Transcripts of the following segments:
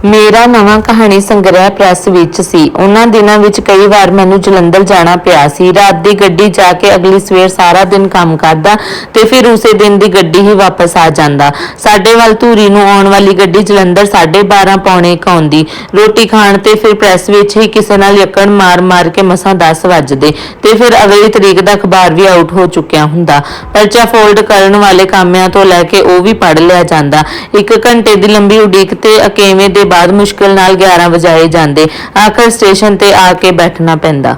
ਮੇਰਾ ਨਵਾਂ ਕਹਾਣੀ ਸੰਗ੍ਰਹਿ ਪ੍ਰੈਸ ਵਿੱਚ ਸੀ। ਉਹਨਾਂ ਦਿਨਾਂ ਵਿੱਚ ਕਈ ਵਾਰ ਮੈਨੂੰ ਜਲੰਧਰ ਜਾਣਾ ਪਿਆ ਸੀ। ਰਾਤ ਦੀ ਗੱਡੀ ਜਾ ਕੇ ਅਗਲੀ ਸਵੇਰ ਸਾਰਾ ਦਿਨ ਕੰਮ ਕਰਦਾ ਤੇ ਫਿਰ ਉਸੇ ਦਿਨ ਦੀ ਗੱਡੀ ਹੀ ਵਾਪਸ ਆ ਜਾਂਦਾ। ਸਾਡੇ ਵੱਲ ਧੂਰੀ ਨੂੰ ਆਉਣ ਵਾਲੀ ਗੱਡੀ ਜਲੰਧਰ 12:30 ਪੌਣੇ 1 ਆਉਂਦੀ। ਰੋਟੀ ਖਾਣ ਤੇ ਫਿਰ ਪ੍ਰੈਸ ਵਿੱਚ ਹੀ ਕਿਸੇ ਨਾਲ ਯੱਕੜ ਮਾਰ ਕੇ ਮਸਾਂ 10 ਵੱਜਦੇ ਤੇ ਫਿਰ ਅਗਲੀ ਤਰੀਕ ਦਾ ਅਖਬਾਰ ਵੀ ਆਊਟ ਹੋ ਚੁੱਕਿਆ ਹੁੰਦਾ। ਪਰਚਾ ਫੋਲਡ ਕਰਨ ਵਾਲੇ ਕਾਮਿਆਂ ਤੋਂ ਲੈ ਕੇ ਉਹ ਵੀ ਪੜ੍ਹ ਲਿਆ ਜਾਂਦਾ। 1 ਘੰਟੇ ਦੀ ਲੰਬੀ ਉਡੀਕ ਤੇ ਅਕੇਵੇਂ ਦੇ ਬਾਅਦ ਮੁਸ਼ਕਿਲ ਨਾਲ 11 ਵਜਾਏ ਜਾਂਦੇ। ਆਖਰ ਸਟੇਸ਼ਨ ਤੇ ਆ ਕੇ ਬੈਠਣਾ ਪੈਂਦਾ।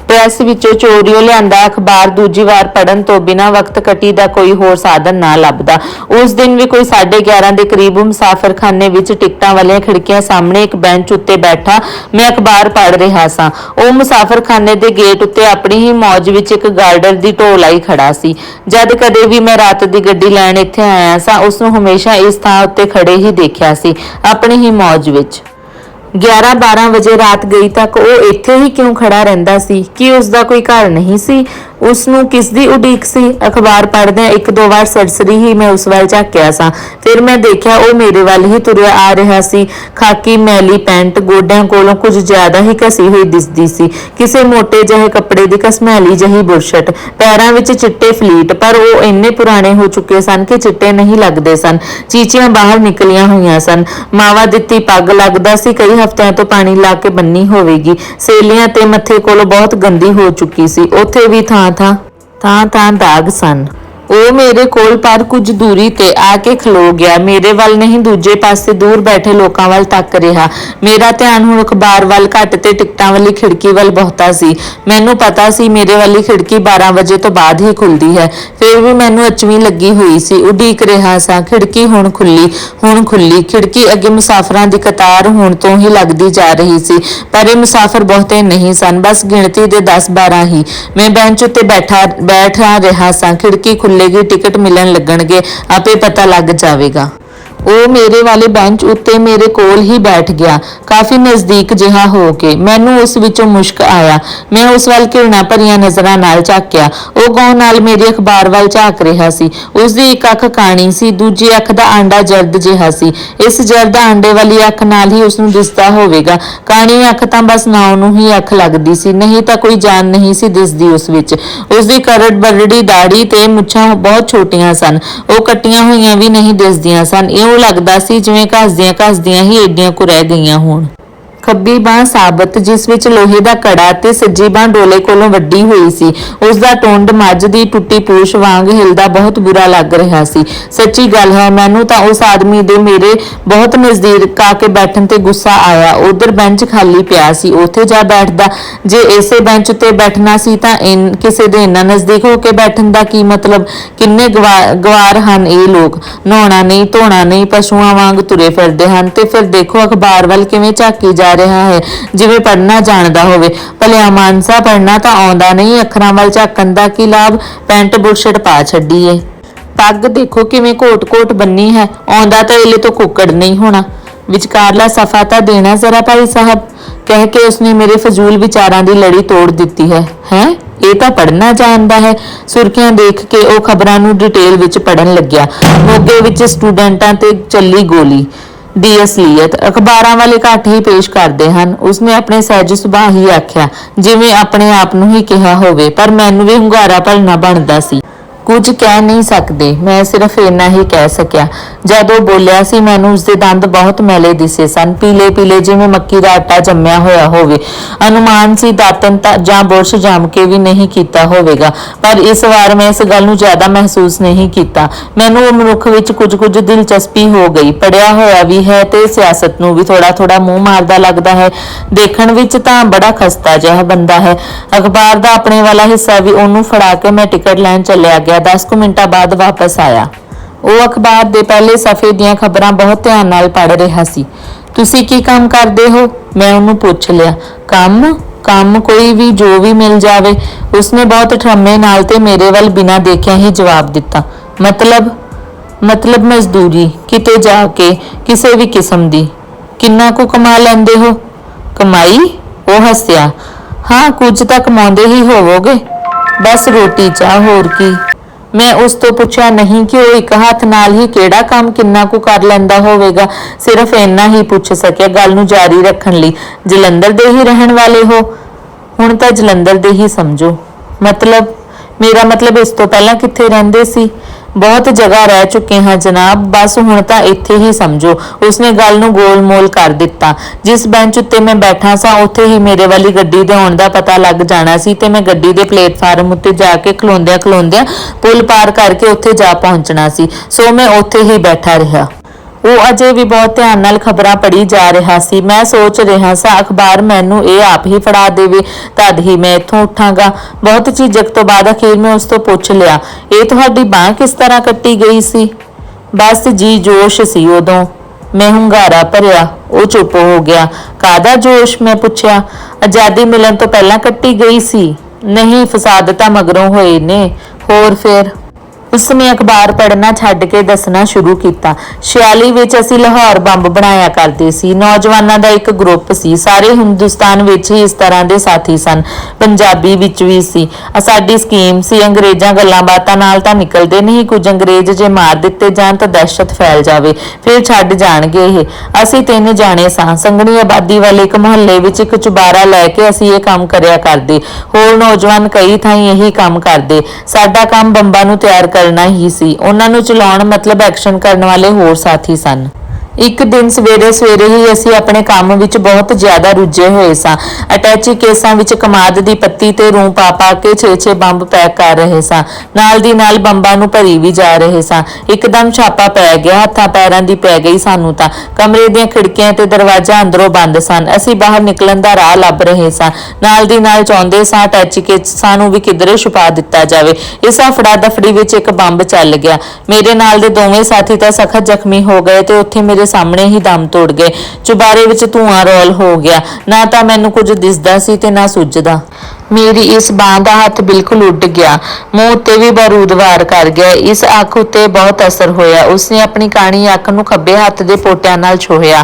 ਪ੍ਰੈਸ ਵਿੱਚੋਂ ਚੋਰੀਓ ਲਿਆਂਦਾ ਅਖਬਾਰ ਦੂਜੀ ਵਾਰ ਪੜਨ ਤੋਂ ਬਿਨਾਂ ਵਕਤ ਕੱਟੀ ਦਾ ਕੋਈ ਹੋਰ ਸਾਧਨ ਨਾ ਲੱਭਦਾ। ਉਸ ਦਿਨ ਵੀ ਕੋਈ 11:30 ਦੇ ਕਰੀਬ ਮੁਸਾਫਰਖਾਨੇ ਵਿੱਚ ਟਿਕਟਾਂ ਵਾਲੀਆਂ ਖਿੜਕੀਆਂ ਸਾਹਮਣੇ ਇੱਕ ਬੈਂਚ ਉੱਤੇ ਬੈਠਾ ਮੈਂ ਅਖਬਾਰ ਪੜ੍ਹ ਰਿਹਾ ਸਾਂ। ਉਹ ਮੁਸਾਫਰਖਾਨੇ ਦੇ ਗੇਟ ਉੱਤੇ ਆਪਣੀ ਹੀ ਮੌਜ ਵਿੱਚ ਇੱਕ ਗਾਰਡਰ ਦੀ ਢੋਲ ਲਾਈ ਖੜਾ ਸੀ। ਜਦ ਕਦੇ ਵੀ ਮੈਂ ਰਾਤ ਦੀ ਗੱਡੀ ਲੈਣ ਇੱਥੇ ਆਇਆ ਸਾਂ ਉਸ ਨੂੰ ਹਮੇਸ਼ਾ ਇਸ ਥਾਂ ਉੱਤੇ ਖੜੇ ਹੀ ਦੇਖਿਆ ਸੀ, ਆਪਣੀ ਹੀ ਮੌਜ ਵਿੱਚ। 11-12 ਵਜੇ ਰਾਤ ਗਈ ਤੱਕ ਉਹ ਇੱਥੇ ਹੀ ਕਿਉਂ ਖੜਾ ਰਹਿੰਦਾ ਸੀ? ਕੀ ਉਸ ਦਾ ਕੋਈ ਘਰ ਨਹੀਂ ਸੀ? ਉਸ ਨੂੰ ਕਿਸ ਦੀ ਉਡੀਕ ਸੀ? ਅਖਬਾਰ ਪੜ੍ਹਦਿਆਂ 1-2 ਵਾਰ ਸਰਸਰੀ ਹੀ ਮੈਂ ਉਸ ਵੱਲ ਝਾਕਿਆ ਸਾਂ। ਫਿਰ ਮੈਂ ਦੇਖਿਆ ਉਹ ਮੇਰੇ ਵੱਲ ਹੀ ਤੁਰਿਆ ਆ ਰਿਹਾ ਸੀ। ਖਾਕੀ ਮੈਲੀ ਪੈਂਟ ਗੋਡਿਆਂ ਕੋਲੋਂ ਕੁਝ ਜ਼ਿਆਦਾ ਹੀ ਘਸੀ ਹੋਈ ਦਿਸਦੀ ਸੀ। ਕਿਸੇ ਮੋਟੇ ਜਿਹੇ ਕੱਪੜੇ ਦੀ ਘਸਮੈਲੀ ਜਿਹੀ ਬੁਰਸ਼ਟ, ਪੈਰਾਂ ਵਿੱਚ ਚਿੱਟੇ ਫਲੀਟ, ਪਰ ਉਹ ਇੰਨੇ ਪੁਰਾਣੇ ਹੋ ਚੁੱਕੇ ਸਨ ਕਿ ਚਿੱਟੇ ਨਹੀਂ ਲੱਗਦੇ ਸਨ। ਚੀਚੀਆਂ ਬਾਹਰ ਨਿਕਲੀਆਂ ਹੋਈਆਂ ਸਨ। ਮਾਵਾ ਦਿੱਤੀ ਪੱਗ ਲੱਗਦਾ ਸੀ ਕਈ ਹਫ਼ਤਿਆਂ ਤੋਂ ਪਾਣੀ ਲਾ ਕੇ ਬੰਨੀ ਹੋਵੇਗੀ। ਸੇਲੀਆਂ ਤੇ ਮੱਥੇ ਕੋਲੋਂ ਬਹੁਤ ਗੰਦੀ ਹੋ ਚੁੱਕੀ ਸੀ। ਉੱਥੇ ਵੀ ਥਾਂ ਦਾਗ ਸਨ। ਉਹ ਮੇਰੇ ਕੋਲ ਪਰ ਕੁਝ ਦੂਰੀ ਤੇ ਆ ਕੇ ਖਲੋ ਗਿਆ। ਮੇਰੇ ਵੱਲ ਨਹੀਂ ਦੂਜੇ ਪਾਸੇ ਦੂਰ ਬੈਠੇ ਲੋਕਾਂ ਵੱਲ ਤੱਕ ਰਿਹਾ। ਮੇਰਾ ਧਿਆਨ ਹੁਣ ਅਖਬਾਰ ਵੱਲ ਘੱਟ ਤੇ ਟਿਕਟਾਂ ਵਾਲੀ ਖਿੜਕੀ ਵੱਲ ਬਹੁਤਾ ਸੀ। ਮੈਨੂੰ ਪਤਾ ਸੀ ਮੇਰੇ ਵਾਲੀ ਖਿੜਕੀ 12 ਵਜੇ ਤੋਂ ਬਾਅਦ ਹੀ ਖੁੱਲਦੀ ਹੈ। ਫਿਰ ਵੀ ਮੈਨੂੰ ਅਚਵੀਂ ਲੱਗੀ ਹੋਈ ਸੀ। ਉਡੀਕ ਰਿਹਾ ਸਾਂ। ਖਿੜਕੀ ਹੁਣ ਖੁੱਲੀ। ਖਿੜਕੀ ਅੱਗੇ ਮੁਸਾਫਰਾਂ ਦੀ ਕਤਾਰ ਹੁਣ ਤੋਂ ਹੀ ਲੱਗਦੀ ਜਾ ਰਹੀ ਸੀ, ਪਰ ਇਹ ਮੁਸਾਫਰ ਬਹੁਤੇ ਨਹੀਂ ਸਨ, ਬਸ ਗਿਣਤੀ ਦੇ 10-12 ਹੀ। ਮੈਂ ਬੈਂਚ ਉੱਤੇ ਬੈਠ ਰਿਹਾ ਸਾਂ। ਖਿੜਕੀ ਖੁੱਲੇਗੀ, ਟਿਕਟ ਮਿਲਣ ਲੱਗਣਗੇ, ਆਪੇ ਪਤਾ ਲੱਗ ਜਾਵੇਗਾ। ਉਹ ਮੇਰੇ ਵਾਲੇ ਬੈਂਚ ਉੱਤੇ ਮੇਰੇ ਕੋਲ ਹੀ ਬੈਠ ਗਿਆ, ਕਾਫੀ ਨਜ਼ਦੀਕ ਜਿਹਾ ਹੋ ਕੇ। ਮੈਨੂੰ ਉਸ ਵਿੱਚੋਂ ਮੁਸ਼ਕ ਆਇਆ। ਮੈਂ ਉਸ ਵੱਲ ਘਿਰਣਾ ਭਰੀਆਂ ਨਜ਼ਰਾਂ ਨਾਲ ਝਾਕਿਆ। ਉਹ ਗੌਰ ਨਾਲ ਮੇਰੀ ਅਖਬਾਰ ਵੱਲ ਝਾਕ ਰਿਹਾ ਸੀ। ਉਸ ਦੀ ਇੱਕ ਅੱਖ ਕਾਣੀ ਸੀ, ਦੂਜੀ ਅੱਖ ਦਾ ਆਂਡਾ ਜਰਦ ਜਿਹਾ ਸੀ। ਇਸ ਜਰਦ ਆਂਡੇ ਵਾਲੀ ਅੱਖ ਨਾਲ ਹੀ ਉਸ ਨੂੰ ਦਿਸਦਾ ਹੋਵੇਗਾ। ਕਾਣੀ ਅੱਖ ਤਾਂ ਬਸ ਨਾਉ ਨੂੰ ਹੀ ਅੱਖ ਲੱਗਦੀ ਸੀ, ਨਹੀਂ ਤਾਂ ਕੋਈ ਜਾਨ ਨਹੀਂ ਸੀ ਦਿਸਦੀ ਉਸ ਵਿੱਚ। ਉਸ ਦੀ ਕਰੜ ਬਰੜੀ ਦਾੜੀ ਤੇ ਮੁੱਛਾਂ ਬਹੁਤ ਛੋਟੀਆਂ ਸਨ। ਉਹ ਕੱਟੀਆਂ ਹੋਈਆਂ ਵੀ ਨਹੀਂ ਦਿਸਦੀਆਂ ਸਨ। ਇਉਂ ਲੱਗਦਾ ਸੀ ਜਿਵੇਂ ਘਸਦਿਆਂ ਹੀ ਏਡੀਆਂ ਕੁ ਰਹਿ ਗਈਆਂ ਹੋਣ। ਖੱਬੀ ਬਾਂਹ ਸਾਬਤ, ਜਿਸ ਵਿੱਚ ਲੋਹੇ ਦਾ ਕੜਾ, ਤੇ ਸੱਜੀ ਬਾਂਹ ਡੋਲੇ ਕੋਲੋਂ ਵੱਡੀ ਹੋਈ ਸੀ। ਉਸ ਦਾ ਟੁੰਡ ਮੱਝ ਦੀ ਟੁੱਟੀ ਪੂਛ ਵਾਂਗ ਹਿਲਦਾ ਬਹੁਤ ਬੁਰਾ ਲੱਗ ਰਿਹਾ ਸੀ। ਸੱਚੀ ਗੱਲ ਹੈ, ਮੈਨੂੰ ਤਾਂ ਉਸ ਆਦਮੀ ਦੇ ਮੇਰੇ ਬਹੁਤ ਨਜ਼ਦੀਕ ਆ ਕੇ ਬੈਠਣ ਤੇ ਗੁੱਸਾ ਆਇਆ। ਉਧਰ ਬੈਂਚ ਖਾਲੀ ਪਿਆ ਸੀ, ਉੱਥੇ ਜਾ ਬੈਠਦਾ। ਜੇ ਇਸੇ ਬੈਂਚ ਉੱਤੇ ਬੈਠਣਾ ਸੀ ਤਾਂ ਕਿਸੇ ਦੇ ਇੰਨਾ ਨਜ਼ਦੀਕ ਹੋ ਕੇ ਬੈਠਣ ਦਾ ਕੀ ਮਤਲਬ? ਕਿੰਨੇ ਗਵਾਰ ਹਨ ਇਹ ਲੋਕ। ਨਹਾਉਣਾ ਨਹੀਂ, ਧੋਣਾ ਨਹੀਂ, ਪਸ਼ੂਆਂ ਵਾਂਗ ਤੁਰੇ ਫਿਰਦੇ ਹਨ। ਤੇ ਫਿਰ ਦੇਖੋ ਅਖਬਾਰ ਵੱਲ ਕਿਵੇਂ ਝਾਕੀ ਜਾ ਰਿਹਾ ਹੈ, ਜਿਵੇਂ ਪੜ੍ਹਨਾ ਜਾਣਦਾ ਹੋਵੇ। ਭਲਿਆ ਮਾਨਸਾ, ਪੜ੍ਹਨਾ ਤਾਂ ਆਉਂਦਾ ਨਹੀਂ, ਅੱਖਰਾਂ ਵੱਲ ਝਾਕਣ ਦਾ ਕੀ ਲਾਭ? ਪੈਂਟ ਬੁਰਸ਼ਟ ਪਾ ਛੱਡੀ ਏ। ਪੱਗ ਦੇਖੋ ਕਿਵੇਂ ਘੋਟ ਬੰਨੀ ਹੈ। ਆਉਂਦਾ ਤਾਂ ਇਹਲੇ ਤੋਂ ਕੁੱਕੜ ਨਹੀਂ ਹੋਣਾ। ਵਿਚਕਾਰਲਾ ਸਫਾ ਤਾਂ ਦੇਣਾ ਜ਼ਰਾ ਭਾਈ ਸਾਹਿਬ, ਕਹਿ ਕੇ ਉਸਨੇ ਮੇਰੇ ਫਜ਼ੂਲ ਵਿਚਾਰਾਂ ਦੀ ਲੜੀ ਤੋੜ ਦਿੱਤੀ ਹੈ। ਇਹ ਤਾਂ ਪੜ੍ਹਨਾ ਜਾਣਦਾ ਹੈ। ਸੁਰਖੀਆਂ ਦੇਖ ਕੇ ਉਹ ਖਬਰਾਂ ਨੂੰ ਡਿਟੇਲ ਵਿੱਚ ਪੜ੍ਹਨ ਲੱਗਿਆ। ਮੋਗੇ ਵਿੱਚ ਸਟੂਡੈਂਟਾਂ ਤੇ ਚੱਲੀ ਗੋਲੀ ਦੀ ਅਸਲੀਅਤ ਅਖਬਾਰਾਂ ਵਾਲੇ ਘੱਟ ਹੀ ਪੇਸ਼ ਕਰਦੇ ਹਨ। ਉਸਨੇ ਆਪਣੇ ਸਹਿਜ ਸੁਭਾਅ ਹੀ ਆਖਿਆ, ਜਿਵੇਂ ਆਪਣੇ ਆਪ ਨੂੰ ਹੀ ਕਿਹਾ ਹੋਵੇ, ਪਰ ਮੈਨੂੰ ਵੀ ਹੁੰਗਾਰਾ ਭਰਨਾ ਬਣਦਾ ਸੀ। ਕੁਝ ਕਹਿ ਨਹੀਂ ਸਕਦੇ, ਮੈਂ ਸਿਰਫ ਇੰਨਾ ਹੀ ਕਹਿ ਸਕਿਆ। ਜਦ ਉਹ ਬੋਲਿਆ ਸੀ ਮੈਨੂੰ ਉਸਦੇ ਦੰਦ ਬਹੁਤ ਮੈਲੇ ਦਿਸੇ ਸਨ, ਪੀਲੇ ਜਿਵੇਂ ਮੱਕੀ ਦਾ ਆਟਾ ਜੰਮਿਆ ਹੋਇਆ ਹੋਵੇ। ਅਨੁਮਾਨ ਸੀ ਦਾਤਨ ਜਾਂ ਬੁਰਸ਼ ਜੰਮ ਕੇ ਵੀ ਨਹੀਂ ਕੀਤਾ ਹੋਵੇਗਾ, ਪਰ ਇਸ ਵਾਰ ਮੈਂ ਇਸ ਗੱਲ ਨੂੰ ਜ਼ਿਆਦਾ ਮਹਿਸੂਸ ਨਹੀਂ ਕੀਤਾ। ਮੈਨੂੰ ਉਹ ਮਨੁੱਖ ਵਿੱਚ ਕੁਝ ਦਿਲਚਸਪੀ ਹੋ ਗਈ। ਪੜਿਆ ਹੋਇਆ ਵੀ ਹੈ ਤੇ ਸਿਆਸਤ ਨੂੰ ਵੀ ਥੋੜਾ ਮੂੰਹ ਮਾਰਦਾ ਲੱਗਦਾ ਹੈ। ਦੇਖਣ ਵਿੱਚ ਤਾਂ ਬੜਾ ਖਸਤਾ ਜਿਹਾ ਬੰਦਾ ਹੈ। ਅਖਬਾਰ ਦਾ ਆਪਣੇ ਵਾਲਾ ਹਿੱਸਾ ਵੀ ਉਹਨੂੰ ਫੜਾ ਕੇ ਮੈਂ ਟਿਕਟ ਲੈਣ ਚੱਲਿਆ ਗਿਆ। 10 ਕੁ ਮਿੰਟਾਂ ਬਾਅਦ ਵਾਪਸ ਆਇਆ। ਉਹ ਅਖਬਾਰ ਦੇ ਪਹਿਲੇ ਸਫ਼ੇ ਦੀਆਂ ਖਬਰਾਂ ਬਹੁਤ ਧਿਆਨ ਨਾਲ ਪੜ੍ਹ ਰਿਹਾ ਸੀ। ਤੁਸੀਂ ਕੀ ਕੰਮ ਕਰਦੇ ਹੋ? ਮੈਂ ਉਹਨੂੰ ਪੁੱਛ ਲਿਆ। ਕੰਮ ਕੋਈ ਵੀ, ਜੋ ਵੀ ਮਿਲ ਜਾਵੇ, ਉਸਨੇ ਬਹੁਤ ਠਰਮੇ ਨਾਲ ਤੇ ਮੇਰੇ ਵੱਲ ਬਿਨਾਂ ਦੇਖਿਆ ਹੀ ਜਵਾਬ ਦਿੱਤਾ। ਮਤਲਬ ਮਜ਼ਦੂਰੀ, ਕਿਤੇ ਜਾ ਕੇ, ਕਿਸੇ ਵੀ ਕਿਸਮ ਦੀ। ਕਿੰਨਾ ਕੁ ਕਮਾ ਲੈਂਦੇ ਹੋ? ਕਮਾਈ? ਉਹ ਹੱਸਿਆ। ਹਾਂ, ਕੁਝ ਤਾਂ ਕਮਾਉਂਦੇ ਹੀ ਹੋਵੋਗੇ। ਬਸ ਰੋਟੀ ਚਾਹ, ਹੋਰ ਕੀ। मैं उस तो पुछया नहीं कि वो एक हाथ नाल ही केड़ा काम किन्ना कु कर लैंदा होवेगा। सिर्फ इन्ना ही पुछ सकिया गल नूं जारी रखण लई। जलंधर दे ही रहण वाले हो? हुण तां जलंधर दे ही समझो। मतलब? मेरा मतलब इस तो पहला कित्थे रहिंदे सी? बहुत जगह रह चुके हैं जनाब, बस हुण तां इत्थे ही समझो। उसने गल नूं गोल मोल कर दिता। जिस बेंच उत्ते मैं बैठा सा उत्थे ही मेरे वाली गड्डी दे आउण दा पता लग जाना सी ते मैं गड्डी दे प्लेटफार्म उत्ते जाके खलोंदियां खलोंदियां पुल पार करके उत्थे जा पहुंचना सी। सो मैं उत्थे ही बैठा रहा। वो अजे भी बहुत ध्यान नाल खबरां पढ़ी जा रहा सी। मैं सोच रहा सा अखबार मैनू ये आप ही फड़ा देवे तद ही मैं इत्थों उठांगा। बहुत झिझक तो बाद अखीर मैं उस तो पुछ लिया, ये तुहाडी बांह किस तरह कट्टी गई सी? बस जी जोश सी उदों। मैं हुंगारा भरिया। वो चुप हो गया। कादा जोश? मैं पुछया। आजादी मिलन तो पहला कट्टी गई सी? नहीं, फसाद तां मगरों होए ने। होर फिर? उसने अखबार पढ़ना छड्ड के दसना शुरू किया। 46 विच असीं लाहौर बंब बनाया करते सी। नौजवानों का एक ग्रुप सी। सारे हिंदुस्तान विच ही इस तरह के साथी सन। पंजाबी विच भी सी। साडी स्कीम सी। अंग्रेज़ां गल्लां बातां नाल तां निकलदे नहीं। कुछ अंग्रेज जे मार दिते जाण तां दहशत फैल जावे, फिर छड्ड जाणगे ਇਹ। ਅਸੀਂ 3 जाने सां। संघनी आबादी वाले एक मुहल्ले विच एक चुबारा लैके असीं ਇਹ काम करिया करदे। होर नौजवान कई थाई यही काम करदे। साडा काम बंबां नूं तैयार करना ही सी। उन्हां नूं चलाउण मतलब एक्शन करने वाले होर साथी सन। एक दिन सवेरे सवेरे ही असीं अपने काम विच बहुत ज्यादा रुझे हुए सां। अटैची केसां विच कमाद दी पत्ती ते रूं पा पा के 6-6 बंब पैक कर रहे सां। नाल दी नाल बंबां नूं भरी भी जा रहे सां। एकदम छापा पै गया। हत्थां पैरां दी पै गई सानूं तां। कमरे दीआं खिड़कियां ते दरवाजा अंदरों बंद सन। असीं बाहर निकलण दा राह लभ रहे सां। नाल दी नाल चाहुंदे सां अटैची केसां नूं भी किधरे छुपा दिता जावे। इस हफड़ा दफड़ी विच एक बंब चल गया। मेरे नाल दे दोवें साथी तां सखत जख्मी हो गए ते उत्थे मेरे सामने ही दम तोड़ गए। चुबारे विच धुआं रोल हो गया। ना तां मैनूं कुछ दिसदा सी ते ना सुझदा। मेरी इस बांह दा हथ बिल्कुल उड़ गया। मूँह उत्ते भी बारूद वार कर गया। इस अख उत्ते बहुत असर होया। उसने अपनी काणी अख नूं खब्बे हथ दे पोटिਆਂ नाल छोहिया।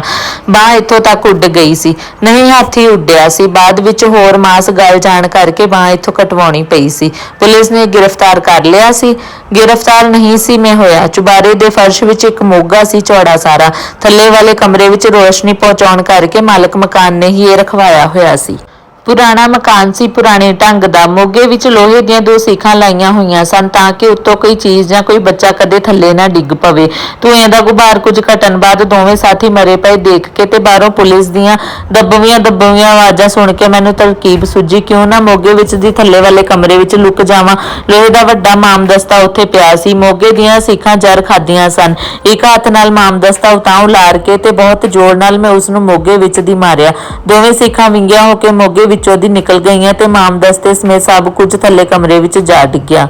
बांह इत्थों तक उड़ गई सी। नहीं, हथ ही उड्डिया सी। बाद विच होर मास गल जाण करके बांह इत्थों कटवाउणी पई सी। पुलिस ने गिरफ्तार कर लिया सी? गिरफ्तार नहीं सी मैं होया। चुबारे दे फर्श विच एक मोगा सी चौड़ा सारा। थल्ले वाले कमरे विच रोशनी पहुंचाउण करके मालक मकान ने ही ये रखवाया होया सी। पुराना मकान सी, पुराने ढंग दा। मोगे विच लोहे दीआं 2 सीखां लाईआं होईआं सन तां कि उत्तों कोई चीज़ जां कोई बच्चा कदे थल्ले ना डिग पवे। धुएं दा गुबार कुछ घटण बाद दोवें साथी मरे पए देख के ते बाहरों पुलिस दीआं दब्बवियां आवाज़ां सुण के मैनूं तरकीब सुझी, क्यों ना मोगे विच दी थल्ले वाले कमरे विच लुक जावां। लोहे दा वड्डा मामदस्ता उत्थे पिया सी। मोगे दीआं सीखां जर खादियां सन। एक हत्थ नाल मामदस्ता उतां उलार के ते बहुत जोर नाल मैं उसनूं मोगे विच दी मारिया। दोवें सीखां विंगियां होके मोगे विचों दी निकल गईआं ते मामदस्ते समेत सब कुछ थल्ले कमरे विच जा डिग्गिया।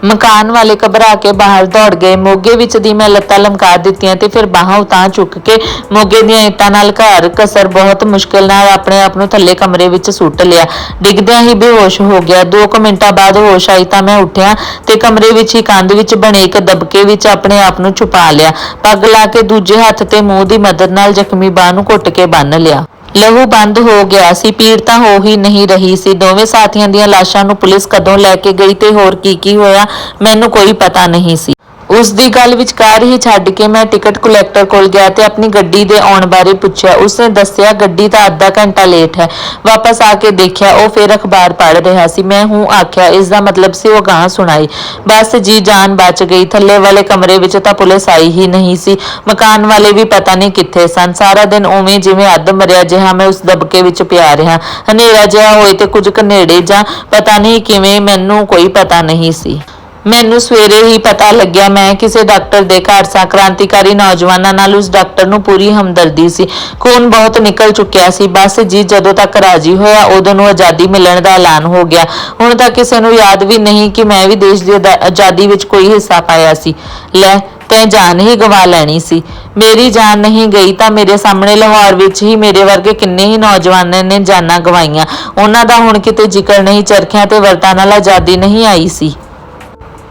मकान वाले घबरा के बाहर दौड़ गए। मोगे विच दी मैं लत्तां लमका दित्तियां ते फिर बाहां उतां चुक के मोगे दीआं इट्टां नाल घर कसर बहुत मुश्किल नाल अपने आप नूं थल्ले कमरे विच सुੱਟ लिया। डिगदिआं ही बेहोश हो गया। 2 मिंटां बाद होश आई तां मैं उठिया ते कमरे विच ही कंध विच बणे एक दबके विच अपने आप नूं छुपा लिया। पग ला के दूजे हत्थ ते मूंह दी मदद नाल जख्मी बांह नूं घुੱਟ के बन्न लिया। लहू बंद हो गया सी। पीड़ तां हो ही नहीं रही सी। दोवें साथियां दीआं लाशां नूं पुलिस कदों लैके गई ते होर की होया मैनूं कोई पता नहीं सी। उस दी गल विचकार ही छड्ड के मैं टिकट कलैक्टर कोल गया ते अपनी गड्डी दे आउण बारे पुछया। उसने दस्सिया गड्डी तां आधा घंटा लेट है। वापस आके देखिया वो फिर अखबार पढ़ रहा सी। मैं हूँ आख्या। इसका मतलब सी वो गां सुनाई। बस जी जान बच गई। थल्ले वाले कमरे विच तां पुलिस आई ही नहीं सी। मकान वाले भी पता नहीं कित्थे सन। सारा दिन उवें जिवें अध मरिया जिहा मैं उस दबके विच पिया रहा। हनेरा जिहा होए ते कुछ कनेड़े जां पता नहीं किवें मैनूं कोई पता नहीं सी। मैनू सवेरे ही पता लग्या मैं किसी डॉक्टर दे घर सां। क्रांतिकारी नौजवानों नाल उस डॉक्टर नूं पूरी हमदर्दी सी। खून बहुत निकल चुकिया सी। बस जी जदों तक राजी होया उदों नूं आज़ादी मिलण दा ऐलान हो गया। हुण तां किसी नूं याद भी नहीं कि मैं भी देश दी आज़ादी विच कोई हिस्सा पाया सी। लै तैं जान ही गवा लैनी सी। मेरी जान नहीं गई तां मेरे सामने लाहौर विच ही मेरे वर्गे किन्ने ही नौजवानों ने जानां गवाईआं। उन्हां दा हुण किते जिक्र नहीं। चरखियां ते वरतां नाल आज़ादी नहीं आई सी।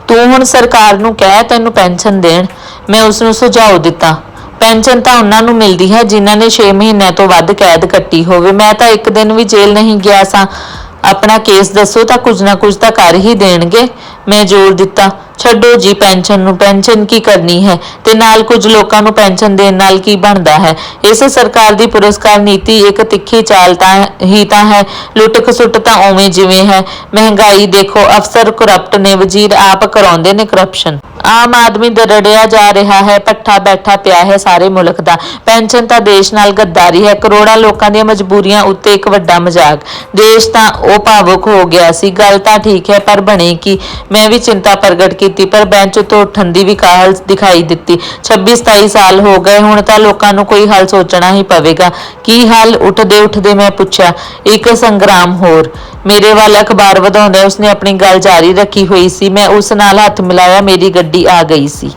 तू हुण सरकार नूं कह तैनूं पेंशन देण। मैं उसनूं सुझाव दिता। पेंशन तां उन्हां नूं मिलदी है जिन्हां ने 6 महीनों तो वध कैद कट्टी होवे। मैं तां एक दिन भी जेल नहीं गया सां। ਆਪਣਾ ਕੇਸ ਦੱਸੋ ਤਾਂ ਕੁਝ ਨਾ ਕੁਝ ਤਾਂ ਕਰ ਹੀ ਦੇਣਗੇ। ਮੈਂ ਜ਼ੋਰ ਦਿੱਤਾ, ਛੱਡੋ ਜੀ ਪੈਨਸ਼ਨ ਨੂੰ, ਪੈਨਸ਼ਨ ਕੀ ਕਰਨੀ ਹੈ ਤੇ ਨਾਲ ਕੁਝ ਲੋਕਾਂ ਨੂੰ ਪੈਨਸ਼ਨ ਦੇਣ ਨਾਲ ਕੀ ਬਣਦਾ ਹੈ। ਇਸ ਸਰਕਾਰ ਦੀ ਪੁਰਸਕਾਰ ਨੀਤੀ ਇੱਕ ਤਿੱਖੀ ਚਾਲ ਤਾਂ ਹੈ, ਲੁੱਟ ਖਸੁੱਟ ਤਾਂ ਉਵੇਂ ਜਿਵੇਂ ਹੈ। ਮਹਿੰਗਾਈ ਦੇਖੋ, ਅਫਸਰ ਕਰਪਟ ਨੇ, ਵਜ਼ੀਰ ਆਪ ਕਰਾਉਂਦੇ ਨੇ ਕਰਪਸ਼ਨ। ਆਮ ਆਦਮੀ ਦਰੜਿਆ ਜਾ ਰਿਹਾ ਹੈ, ਭੱਠਾ ਬੈਠਾ ਪਿਆ ਹੈ ਸਾਰੇ ਮੁਲਕ ਦਾ। ਪੈਨਸ਼ਨ ਤਾਂ ਦੇਸ਼ ਨਾਲ ਗੱਦਾਰੀ ਹੈ, ਕਰੋੜਾਂ ਲੋਕਾਂ ਦੀਆਂ ਮਜਬੂਰੀਆਂ ਉੱਤੇ ਇੱਕ ਵੱਡਾ ਮਜ਼ਾਕ। ਦੇਸ਼ ਤਾਂ ਉਹ ਭਾਵੁਕ ਹੋ ਗਿਆ ਸੀ। ਗੱਲ ਤਾਂ ਠੀਕ ਹੈ, ਪਰ ਬਣੇ ਕੀ? ਮੈਂ ਵੀ ਚਿੰਤਾ ਪ੍ਰਗਟ ਕੀਤੀ, ਪਰ ਬੈਂਚ ਤੋਂ ਉੱਠਣ ਦੀ ਵੀ ਕਾਹਲ ਦਿਖਾਈ ਦਿੱਤੀ। 26-27 ਸਾਲ ਹੋ ਗਏ, ਹੁਣ ਤਾਂ ਲੋਕਾਂ ਨੂੰ ਕੋਈ ਹੱਲ ਸੋਚਣਾ ਹੀ ਪਵੇਗਾ। ਕੀ ਹੱਲ? ਉੱਠਦੇ ਉੱਠਦੇ ਮੈਂ ਪੁੱਛਿਆ। ਇੱਕ ਸੰਗਰਾਮ ਹੋਰ। ਮੇਰੇ ਵੱਲ ਅਖਬਾਰ ਵਧਾਉਂਦਿਆਂ ਉਸਨੇ ਆਪਣੀ ਗੱਲ ਜਾਰੀ ਰੱਖੀ ਹੋਈ ਸੀ। ਮੈਂ ਉਸ ਨਾਲ ਹੱਥ ਮਿਲਾਇਆ। ਮੇਰੀ ਗੱਡੀ ਆ ਗਈ ਸੀ।